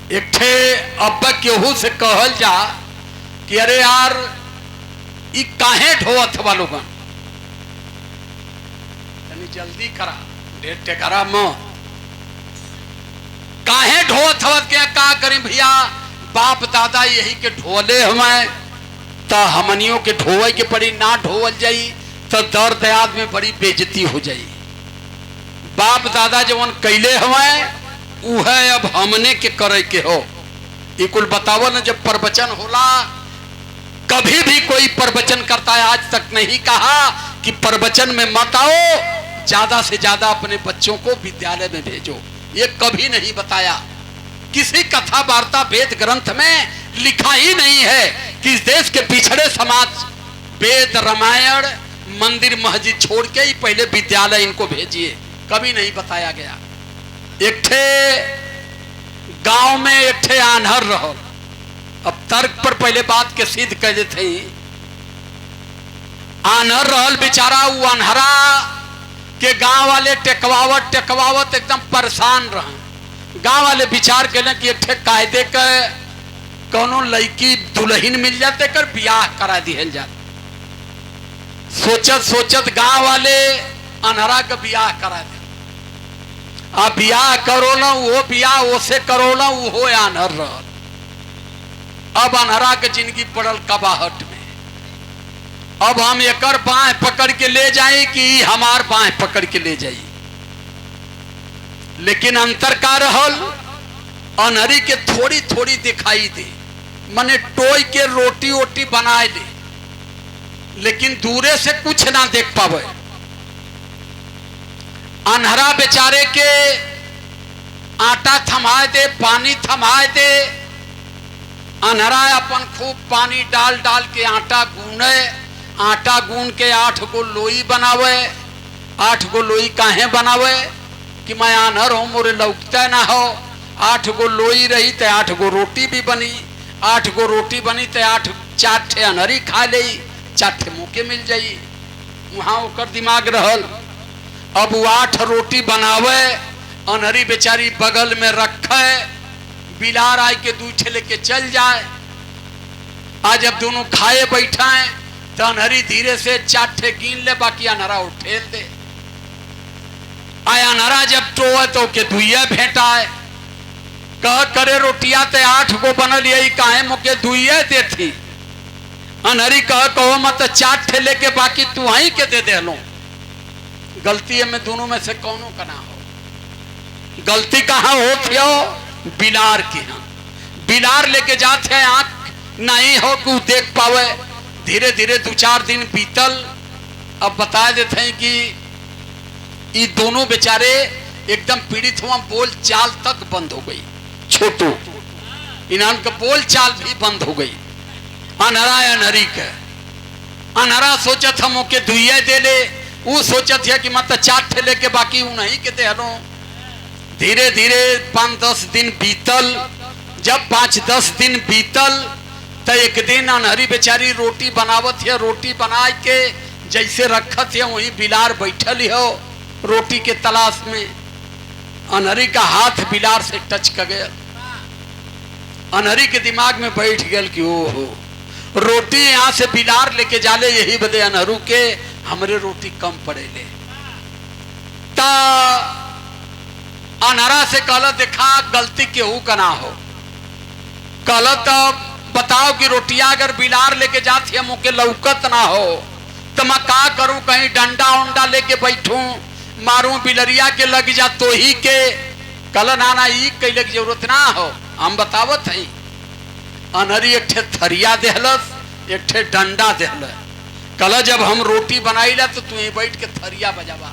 एक ठे अब्बा केहू से कहल जा कि अरे यार ई काहे ढोवत हवा लोगन, तनी जल्दी करा, ढेर टेकरा मत, काहे ढोवत हवा के का करें भैया, बाप दादा यही के ढोले हमें तो हमनियों के ढोवे के पड़ी, ना ढोवल जाई तो दर्द याद में बड़ी बेइज्जती हो जाई। बाप दादा जवन कैले हमें उहे अब हमने के करे के हो। ये कुल बतावो ना, जब प्रवचन होला, कभी भी कोई प्रवचन करता है आज तक नहीं कहा कि प्रवचन में मत आओ, ज्यादा से ज्यादा अपने बच्चों को विद्यालय में भेजो, ये कभी नहीं बताया। किसी कथा वार्ता वेद ग्रंथ में लिखा ही नहीं है कि इस देश के पिछड़े समाज वेद रामायण मंदिर मस्जिद छोड़ के ही पहले विद्यालय इनको भेजिए, कभी नहीं बताया गया। एक ठे गांव में एक ठे आन्हर रहो, अब तर्क पर पहले बात के सिद्ध कर देते ही, आन्हर रहल बेचारा, वो अनहरा के गांव वाले टेकवावत टेकवावत एकदम परेशान रहे। गांव वाले विचार के कि एक ठे कायदे के कोनो लड़की दुल्हन मिल जाते कर ब्याह करा दिहल जाते। सोचत सोचत गांव वाले अनहरा का ब्याह करा दे। अब ब्याह करो ना, वो ब्याह ओसे करो ना, वो अनहर रहल। अब अनहरा के जिंदगी पड़ल कबाहट में। अब हम एकर बाह पकड़ के ले जाए कि हमार बाह पकड़ के ले जाई, लेकिन अंतर का रहल, अनहरी के थोड़ी थोड़ी दिखाई दे, मने टोई के रोटी वोटी बनाए दे, लेकिन दूरे से कुछ ना देख पावे। अनहरा बेचारे के आटा थमाए दे, पानी थमाए दे, अनहरा अपन खूब पानी डाल डाल के आटा गूंने, आटा गूंद के 8 गो लोई बनावे। 8 गो लोई काहे बनावे कि मैं अनहर हूं, मोरे लौकता ना हो। 8 गो लोई रही तो 8 गो रोटी भी बनी, 8 गो रोटी बनी तो 4 ठे अनहरी खा ले, 4 ठे मौके मिल जाई। वहां ओकर दिमाग रहल। अब वो 8 रोटी बनावे, अनहरी बेचारी बगल में रखे, बिलार आए के 2 ठे लेके चल जाए। आज जब दोनों खाए बैठा है तो अनहरी धीरे से 4 ठे गिन ले, बाकी अनहरा उठेल दे। आया अनहरा जब टोए तो के 2 भेंटा है, कह करे रोटिया ते 8 गो बनल, यही काहे मुके 2 देती। अनहरी कहो मत 4 ठे लेके बाकी तू ही के दे दे लो। गलती है में दोनों में से कौनों का ना हो। गलती कहाँ होती हो? बिलार की। हाँ, बिलार लेके जाते हैं, आंख नहीं हो कि देख पावे। धीरे धीरे 2-4 दिन बीतल। अब बता देते हैं कि ये दोनों बेचारे एकदम पीड़ित हुआ, बोल चाल तक बंद हो गई। छोटू इन्हान का बोल चाल भी बंद हो गई। अनहरा अनहरी के, अनहरा सोचत हम ओके 2 दे ले, वो सोचत है कि मत 4 ठे लेके बाकी उन्हीं के दे लो। धीरे धीरे 5-10 दिन बीतल। जब 5-10 दिन बीतल तो एक दिन अनहरी बेचारी रोटी बनावत है, रोटी बना के जैसे रखत है वही बिलार बैठल हो रोटी के तलाश में। अनहरी का हाथ बिलार से टच कर गया। अनहरी के दिमाग में बैठ गया कि ओहो, रोटी यहाँ से बिलार लेके जाले, यही बदे अनहरू के हमरे रोटी कम पड़े ले। ता अनहरा से कहला, देखा गलती केहू का ना हो। कहला तो बताओ कि रोटियां अगर बिलार लेके जाती है मुके लौकत ना हो तो मैं का करूं? कहीं डंडा उंडा लेके बैठूं, मारूं, बिलरिया के लग जा तो ही के। कहला ना ना, ई कैले की जरूरत ना हो, हम बतावत है। अनहरी एक ठे थरिया देहलस, एक ठे डंडा देहलस। कहला जब हम रोटी बनाईला तो तू बैठ के थरिया बजावा।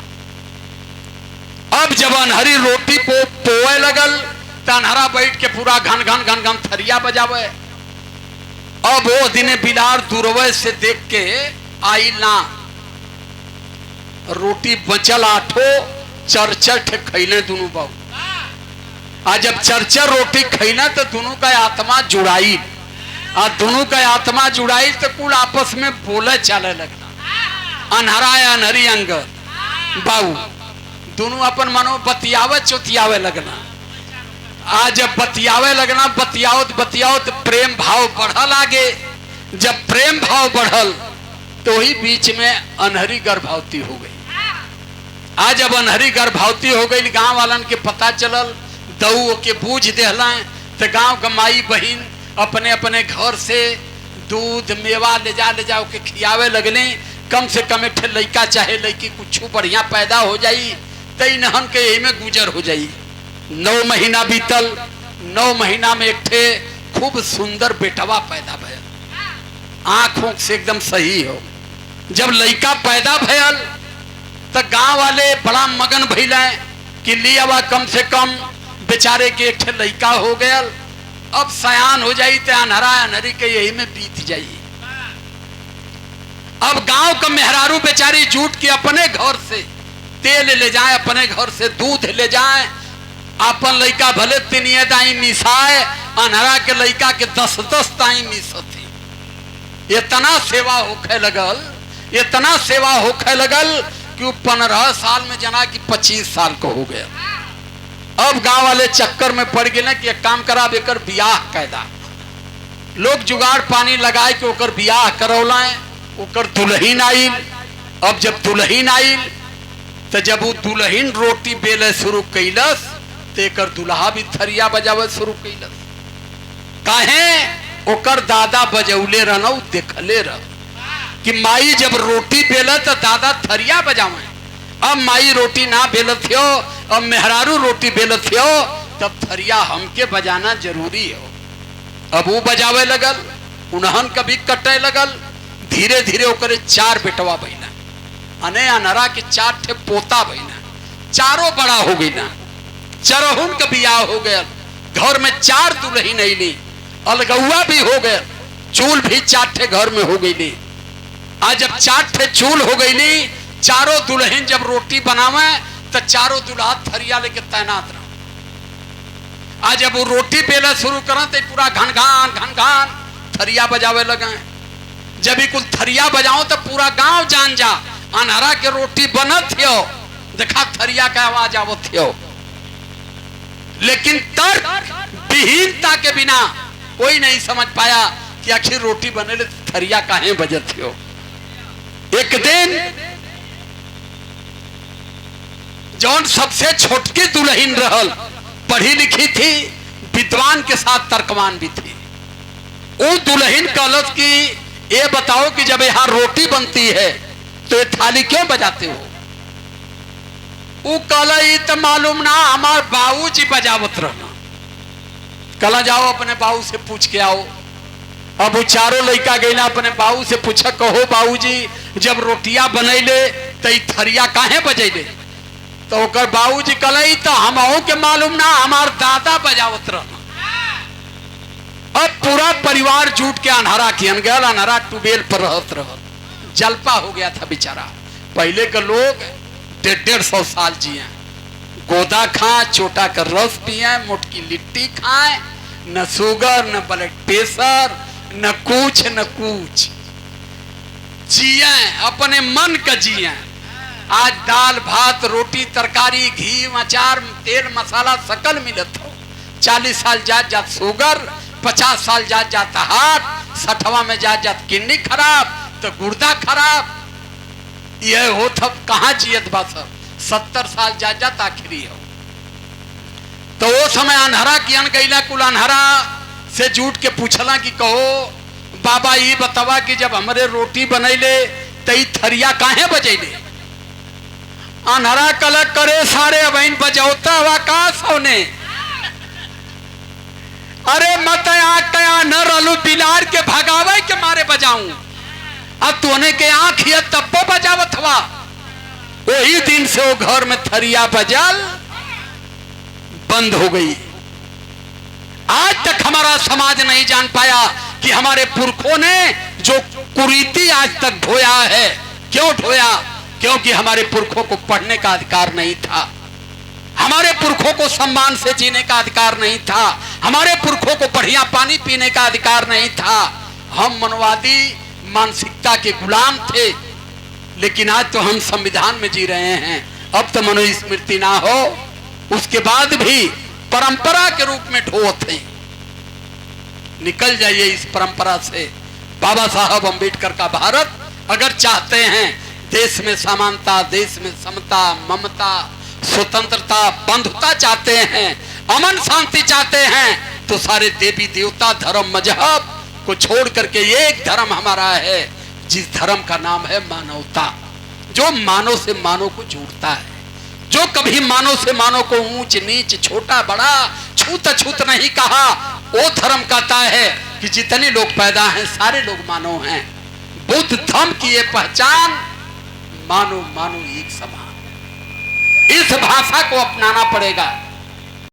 अब जब अनहरी रोटी पोए लगल तो अनहरा बैठ के पूरा घन घन घन घन थरिया बजावे। अब वो दिने बिलार दूरवे से देख के आई ना, रोटी बचल 8 4 ठे खैले दोनों बाबू। आज जब 4 रोटी खैला तो दोनों का आत्मा जुड़ाई, और दोनों का आत्मा जुड़ाई तो कुल आपस में बोले चले लगना। अनहरा अनहरी अंगद बाबू दोनों अपन मनो बतियावे चोतियावे लगना। आज जब बतियावे लगना, बतियाओ तो प्रेम भाव बढ़ल आगे। जब प्रेम भाव बढ़ल तो ही बीच में अनहरी गर्भवती हो गई। आज जब अनहरी गर्भवती हो गई, गांव वालन के पता चलल, दऊ के बूझ देहला, तो गांव का माई बहन अपने अपने घर से दूध मेवा ले जाओ के खियावे लगले। कम से कम एक लड़का चाहे लड़की कुछ बढ़िया पैदा हो जाई तो इन्हन के यही में गुजर हो जाई। 9 महीना बीतल, 9 महीना में एक ठे खूब सुंदर बेटवा पैदा भयल, आंखों से एकदम सही हो। जब लड़का पैदा भयल तो गांव वाले बड़ा मगन भइल कि लिया कम से कम बेचारे के एक ठे लड़का हो गया, अब सयान हो जाई तो अनहरी के यही में बीत जाई। अब गांव का मेहरारू बेचारी जूट के अपने घर से तेल ले जाए, अपने घर से दूध ले जाए, अपन लड़का भले तिनिये दाई मिसाए, अनहरा के लड़का के 10-10 दाई मिसती। इतना सेवा होखे लगल, इतना सेवा होखे लगल कि 15 साल में जना कि 25 साल को हो गया। अब गांव वाले चक्कर में पड़ गए कि एक काम करा, एकर बियाह कैदा। लोग जुगाड़ पानी लगाए कि ओकर बियाह करौलाए। ओकर दुल्हन आइल। अब जब दुल्हन आइल तो जब वो दुल्हन रोटी बेले शुरू कैलस तो एकर दुल्हा भी थरिया बजावे शुरू कैलस। काहे? ओकर दादा बजौले रहना, देखले रह कि माई जब रोटी बेले तो दादा थरिया बजावे। अब माई रोटी ना बेलत हो, अब मेहरारू रोटी बेलत हो, तब थरिया हमके बजाना जरूरी हो। अब वो बजावे लगल, उन्हन कभी कटे लगल। धीरे धीरे ओकरे 4 बेटवा बहिना, अने अनहरा के 4 ठे पोता बहिना, चारों बड़ा हो गई ना। चरहुन का बियाह हो गया, घर में 4 दुल्हन अली, अलगुआ भी हो गया, चूल भी 4 ठे घर में हो गई। आज जब 4 ठे चूल हो गई, चारों दुल्हन जब रोटी बनावे तो चारों दुल्हा थरिया लेके तैनात रहो। आज जब वो रोटी बेला शुरू करा तो पूरा घन थरिया बजावे लगे। जब भी कुल थरिया बजाओ तो पूरा गांव जान जा अनहरा के रोटी बनत हो, देखा थरिया का आवाज आवत हो। लेकिन तर्क विहीनता के बिना कोई नहीं समझ पाया कि आखिर रोटी बने ले थरिया काहे बजत हो। एक दिन जौन सबसे छोटकी दुल्हन रहल, पढ़ी लिखी थी, विद्वान के साथ तर्कवान भी थी। वो दुल्हन कहलत कि ये बताओ कि जब यहाँ रोटी बनती है तो ये थाली क्यों बजाते हो? वो कहला ये तो मालूम ना, हमार बाबूजी बजावत रहना। कहला जाओ अपने बाबू से पूछ के आओ। अब वो चारों लड़का गई ना, अपने बाबू से पूछा, कहो बाबूजी जब रोटियां बनैले तो थरिया काहे बजैले? तो ओकर बाबूजी कहले तो हमहू के मालूम ना, हमार दादा बजावत रहना। अब पूरा परिवार जुट के अनहरा कियन गया। अनहरा ट्यूबवेल पर रहत रहल, जलपा हो गया था बेचारा। पहले के लोग 150-150 साल जिए, गोदा खाए, चोटा का रस पिए, मोटकी लिट्टी खाए, न शुगर न ब्लड प्रेशर न कुछ जिए, अपने मन का जिए। आज दाल भात रोटी तरकारी घी अचार तेल मसाला सकल मिलत हो। 40 साल जात शुगर, 50 साल जात हार्ट, 60वां में जात किडनी खराब तो गुर्दा खराब। यह हो तब कहाँ जियत बा सब। 70 साल जात आखिरी हो। तो वो समय अनहरा कियन गईला, कुल अनहरा से जुट के पूछला कि कहो बाबा ये बतावा कि जब हमारे रोटी बनैले तो थरिया काहे बजैले? अनहरा कलक करे सारे अबैन बजौता हुआ का सोने। अरे मत आया न रलू बिलार के भगावे के मारे बजाऊं, अब तूने के आंख ये तब्बो बजावत हुआ। वही दिन से वो घर में थरिया बजल बंद हो गई। आज तक हमारा समाज नहीं जान पाया कि हमारे पुरखों ने जो कुरीति आज तक ढोया है, क्यों ढोया? क्योंकि हमारे पुरखों को पढ़ने का अधिकार नहीं था, हमारे पुरखों को सम्मान से जीने का अधिकार नहीं था, हमारे पुरखों को बढ़िया पानी पीने का अधिकार नहीं था। हम मनवादी मानसिकता के गुलाम थे। लेकिन आज तो हम संविधान में जी रहे हैं। अब तो मनुस्मृति ना हो, उसके बाद भी परंपरा के रूप में ढोते हैं। निकल जाइए इस परंपरा से। बाबा साहब अंबेडकर का भारत अगर चाहते हैं देश में समानता, देश में समता, ममता, स्वतंत्रता, बंधुता चाहते हैं, अमन शांति चाहते हैं, तो सारे देवी देवता, धर्म, मजहब को छोड़ करके एक धर्म हमारा है, जिस धर्म का नाम है मानवता, जो मानव से मानव को जोड़ता है, जो कभी मानव से मानव को ऊंच नीच, छोटा बड़ा, छूत अछूत नहीं कहा। वो धर्म कहता है कि जितने लोग पैदा हैं सारे लोग मानव हैं। बुद्ध धर्म की ये पहचान, मानो मानो एक समान। इस भाषा को अपनाना पड़ेगा।